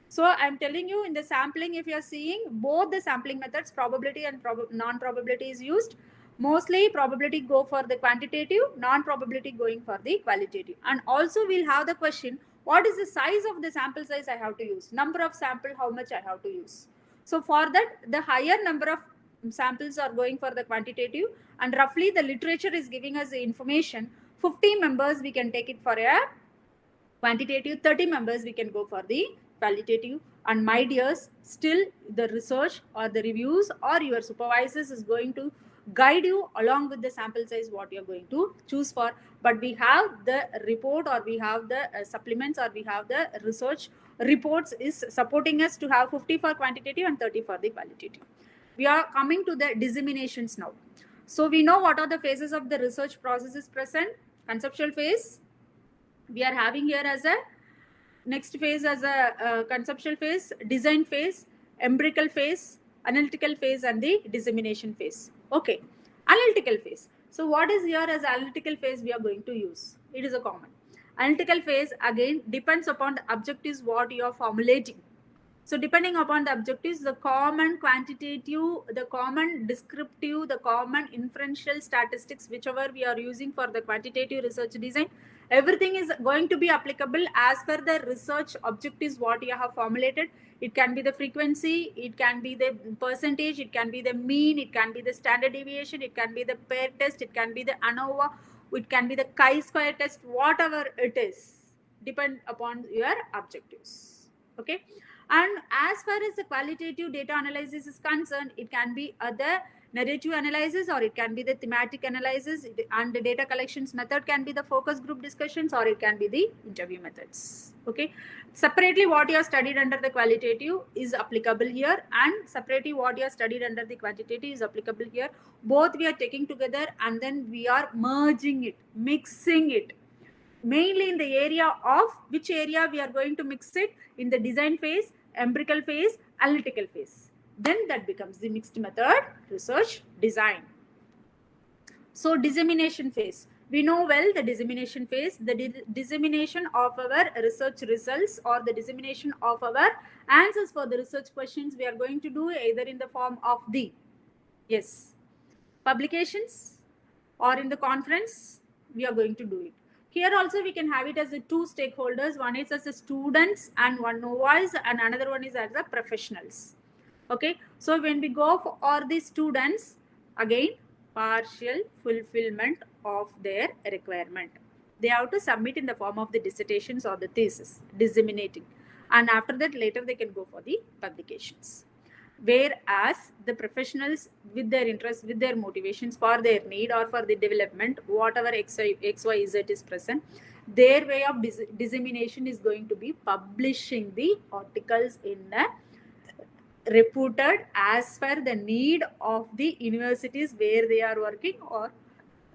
So I'm telling you, in the sampling, if you're seeing both the sampling methods, probability and non-probability is used. Mostly probability go for the quantitative, non-probability going for the qualitative. And also we'll have the question, what is the size of the sample size I have to use? Number of sample, how much I have to use? So for that, the higher number of samples are going for the quantitative, and roughly the literature is giving us the information. 50 members we can take it for a quantitative, 30 members we can go for the qualitative. And my dears, still the research or the reviews or your supervisors is going to guide you along with the sample size what you're going to choose for. But we have the report, or we have the supplements, or we have the research reports is supporting us to have 50 for quantitative and 30 for the qualitative. We are coming to the disseminations now. So we know what are the phases of the research process is present. Conceptual phase we are having here as a next phase, as a conceptual phase, design phase, empirical phase, analytical phase, and the dissemination phase. Okay, analytical phase. So what is here as analytical phase we are going to use? It is a common. Analytical phase again depends upon the objectives what you are formulating. So depending upon the objectives, the common quantitative, the common descriptive, the common inferential statistics, whichever we are using for the quantitative research design, everything is going to be applicable as per the research objectives what you have formulated. It can be the frequency, it can be the percentage, it can be the mean, it can be the standard deviation, it can be the pair test, it can be the ANOVA, it can be the chi-square test, whatever it is, depend upon your objectives. Okay. And as far as the qualitative data analysis is concerned, it can be the narrative analysis, or it can be the thematic analysis, and the data collections method can be the focus group discussions, or it can be the interview methods. Okay. Separately, what you have studied under the qualitative is applicable here, and separately what you have studied under the quantitative is applicable here. Both we are taking together and then we are merging it, mixing it. Mainly in the area of which area we are going to mix it, in the design phase, empirical phase, analytical phase. Then that becomes the mixed method research design. So dissemination phase. We know well the dissemination phase, the dissemination of our research results, or the dissemination of our answers for the research questions we are going to do either in the form of the publications or in the conference we are going to do it. Here also we can have it as the two stakeholders. One is as the students and one novice, and another one is as the professionals. Okay. So when we go for all the students, again, partial fulfillment of their requirement. They have to submit in the form of the dissertations or the thesis, disseminating. And after that, later they can go for the publications. Whereas the professionals, with their interest, with their motivations for their need or for the development, whatever XYZ is present, their way of dissemination is going to be publishing the articles in a reputed as per the need of the universities where they are working, or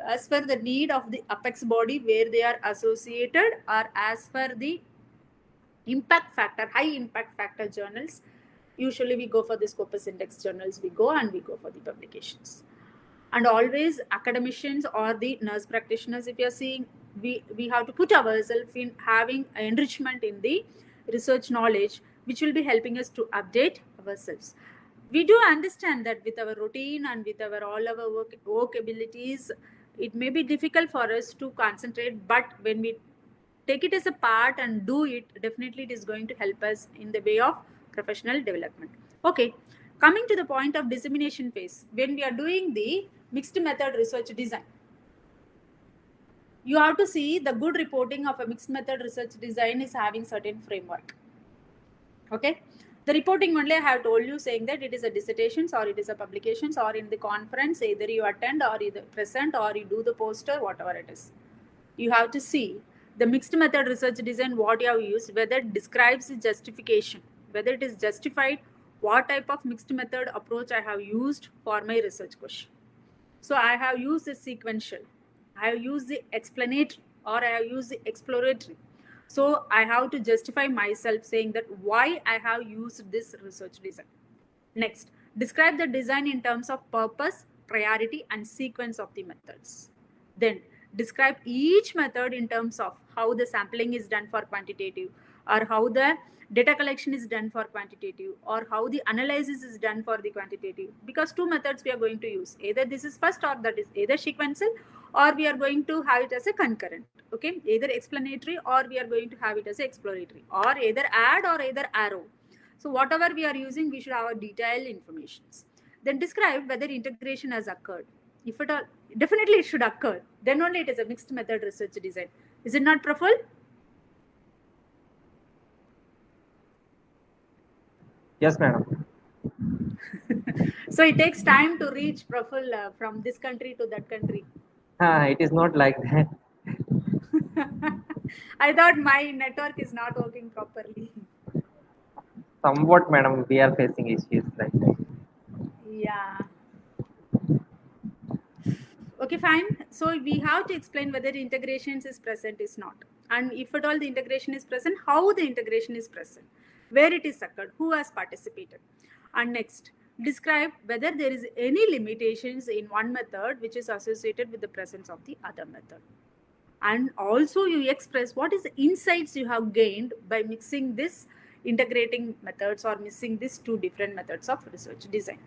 as per the need of the apex body where they are associated, or as per the impact factor, high impact factor journals, usually we go for the Scopus Index journals, we go for the publications. And always academicians or the nurse practitioners, if you are seeing, we have to put ourselves in having enrichment in the research knowledge, which will be helping us to update ourselves. We do understand that with our routine and with our all our work abilities, it may be difficult for us to concentrate, but when we take it as a part and do it, definitely it is going to help us in the way of professional development. Okay, coming to the point of dissemination phase, when we are doing the mixed method research design, you have to see the good reporting of a mixed method research design is having certain framework. Okay, the reporting only I have told you, saying that it is a dissertations or it is a publications or in the conference, either you attend or either present or you do the poster, whatever it is. You have to see the mixed method research design, what you have used, whether it describes the justification, whether it is justified, what type of mixed method approach I have used for my research question. So I have used the sequential, I have used the explanatory, or I have used the exploratory. So I have to justify myself saying that why I have used this research design. Next, describe the design in terms of purpose, priority, and sequence of the methods. Then, describe each method in terms of how the sampling is done for quantitative, or how the data collection is done for quantitative, or how the analysis is done for the quantitative. Because two methods we are going to use. Either this is first, or that is either sequential, or we are going to have it as a concurrent. Okay, either explanatory, or we are going to have it as exploratory, or either add or either arrow. So whatever we are using, we should have a detailed information. Then describe whether integration has occurred. If it all, definitely it should occur. Then only it is a mixed method research design. Is it not, Praful? Yes, madam. So it takes time to reach, Praful, from this country to that country. It is not like that. I thought my network is not working properly. Somewhat, madam, we are facing issues like that. Yeah. Okay, fine. So we have to explain whether integrations is present is not. And if at all the integration is present, how the integration is present, where it is occurred, who has participated. And next, describe whether there is any limitations in one method which is associated with the presence of the other method. And also you express what is the insights you have gained by mixing this integrating methods or mixing these two different methods of research design.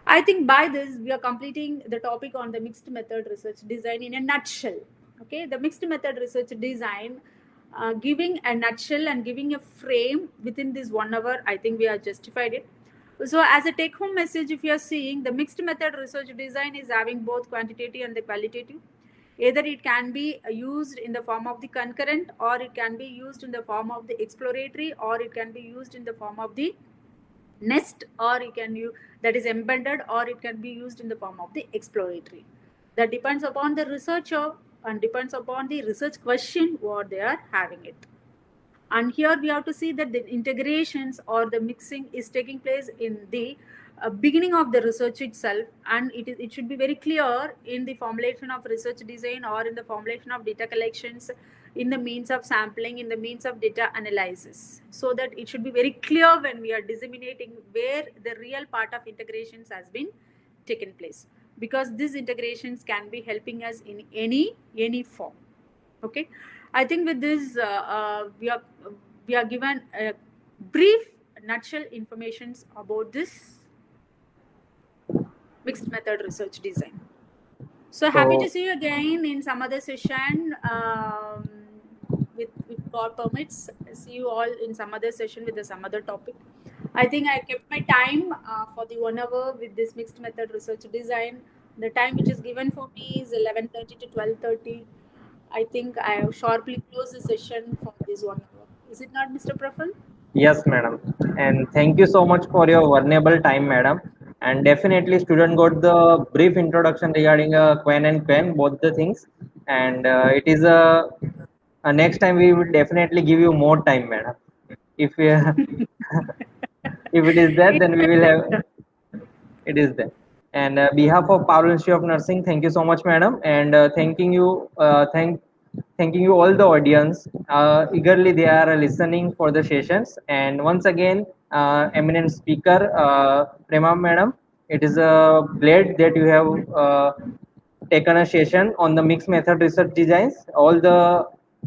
I think by this, we are completing the topic on the mixed method research design in a nutshell. Okay, the mixed method research design, giving a nutshell and giving a frame within this 1 hour, I think we have justified it. So as a take home message, if you are seeing, the mixed method research design is having both quantitative and the qualitative. Either it can be used in the form of the concurrent, or it can be used in the form of the exploratory, or it can be used in the form of the nest, or it can use that is embedded, or it can be used in the form of the exploratory. That depends upon the researcher and depends upon the research question what they are having it. And here we have to see that the integrations or the mixing is taking place in the beginning of the research itself, and it should be very clear in the formulation of research design or in the formulation of data collections, in the means of sampling, in the means of data analysis, so that it should be very clear when we are disseminating where the real part of integrations has been taken place, because these integrations can be helping us in any form. Okay, I think with this we are given a brief nutshell informations about this mixed method research design. So happy to see you again in some other session. With God permits, see you all in some other session with some other topic. I think I kept my time for the 1 hour with this mixed method research design. The time which is given for me is 11:30 to 12:30. I think I have sharply closed the session for this 1 hour. Is it not, Mr. Praful? Yes, madam. And thank you so much for your vulnerable time, madam. And definitely, student got the brief introduction regarding Quen and Quen, both the things. And it is a next time we will definitely give you more time, madam. If we, if it is that, then we will have. It is there. And behalf of Power Institute of Nursing, thank you so much, madam. And thanking you, thanking you all the audience. Eagerly they are listening for the sessions. And once again, eminent speaker Prema Madam, it is glad that you have taken a session on the mixed method research designs. All the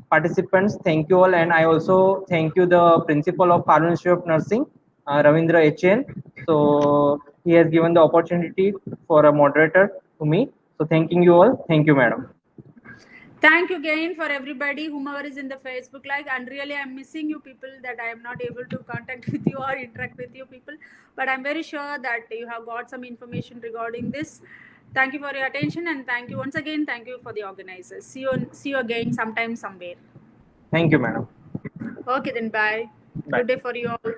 participants, thank you all, and I also thank you the principal of Pharma Institute of Nursing, Ravindra HN. So he has given the opportunity for a moderator to me. So thanking you all. Thank you, madam. Thank you again for everybody, whomever is in the Facebook Live. And really, I'm missing you people that I am not able to contact with you or interact with you people. But I'm very sure that you have got some information regarding this. Thank you for your attention, and thank you once again. Thank you for the organizers. See you again sometime somewhere. Thank you, madam. Okay, then bye. Bye. Good day for you all.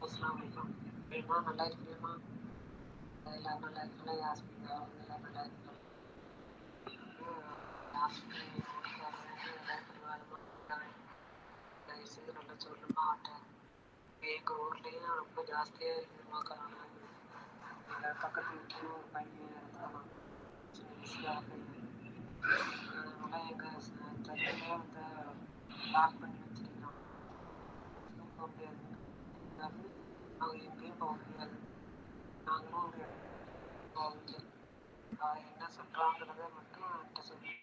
अस्सलामुअलैकुम प्रेमा நல்லா இருக்கீங்களா எல்லாம் நல்லா இருக்கீங்களா யாஸ்மின் எல்லாம் நல்லா இருக்கீங்களா யாஸ்மின் தயவுசெய்து நல்லா சொல்லணுமா மாட்டேன் எங்கள் ஊர்லேயும் ரொம்ப ஜாஸ்தியாக இருக்குமா காரணம் பக்கத்து வீட்லேயும் ஒரு பையன் இருந்தாலும் அதனால எங்கள் தண்ணியிலே வந்து லாக் பண்ணி வச்சுருக்கான் போக முடியாது அவங்க எங்கேயும் போக முடியாது நாங்களும் ஒரு இடத்துக்கு போக முடியாது என்ன சொல்கிறாங்கிறத மட்டும் என்கிட்ட சொல்லி